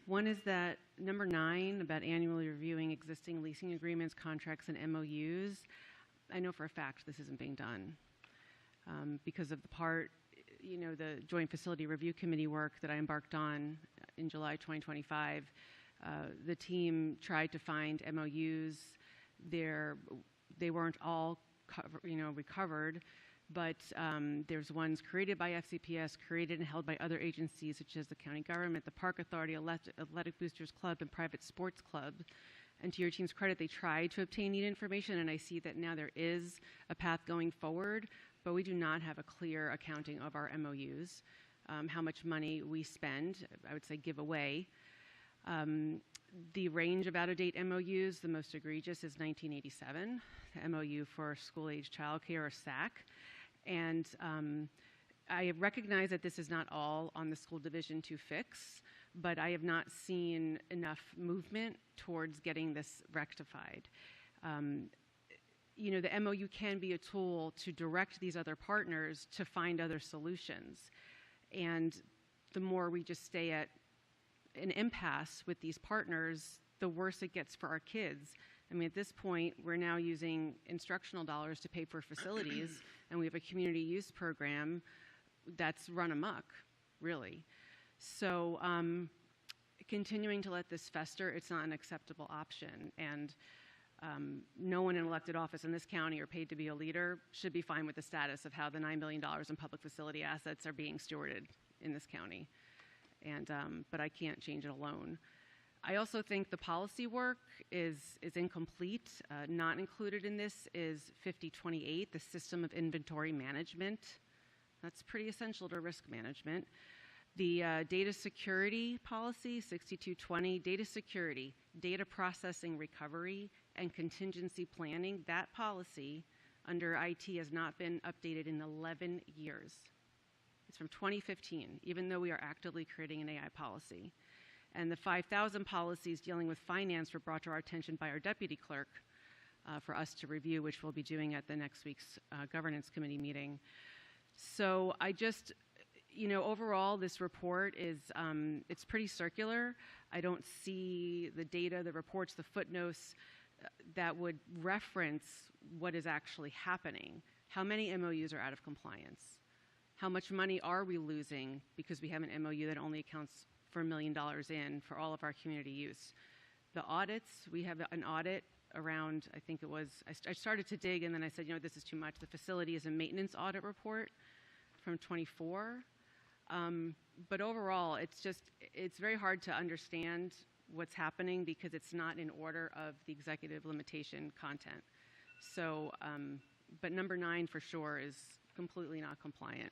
One is that number 9, about annually reviewing existing leasing agreements, contracts, and MOUs. I know for a fact this isn't being done because of the Joint Facility Review Committee work that I embarked on in July 2025. The team tried to find MOUs. They weren't all recovered, but there's ones created by FCPS, created and held by other agencies such as the county government, the Park Authority, Athletic Boosters Club, and private sports clubs. And to your team's credit, they tried to obtain needed information, and I see that now there is a path going forward, but we do not have a clear accounting of our MOUs, how much money we spend, I would say give away. The range of out-of-date MOUs, the most egregious is 1987, the MOU for school-age childcare, or SAC. And I recognize that this is not all on the school division to fix, but I have not seen enough movement towards getting this rectified. The MOU can be a tool to direct these other partners to find other solutions. And the more we just stay at an impasse with these partners, the worse it gets for our kids. I mean, at this point, we're now using instructional dollars to pay for facilities, and we have a community use program that's run amok, really. So continuing to let this fester, it's not an acceptable option. And no one in elected office in this county or paid to be a leader should be fine with the status of how the $9 million in public facility assets are being stewarded in this county. And but I can't change it alone. I also think the policy work is incomplete. Not included in this is 5028, the system of inventory management. That's pretty essential to risk management. The data security policy, 6220, data security, data processing recovery, and contingency planning. That policy under IT has not been updated in 11 years. It's from 2015, even though we are actively creating an AI policy. And the 5,000 policies dealing with finance were brought to our attention by our deputy clerk for us to review, which we'll be doing at the next week's governance committee meeting. So I just, overall, this report is, it's pretty circular. I don't see the data, the reports, the footnotes that would reference what is actually happening. How many MOUs are out of compliance? How much money are we losing because we have an MOU that only accounts for $1 million in for all of our community use? The audits, we have an audit around, I think it was, I started to dig and then I said, this is too much. The facilities and maintenance audit report from 24. But overall, it's very hard to understand what's happening because it's not in order of the executive limitation content. So, but number 9 for sure is completely not compliant.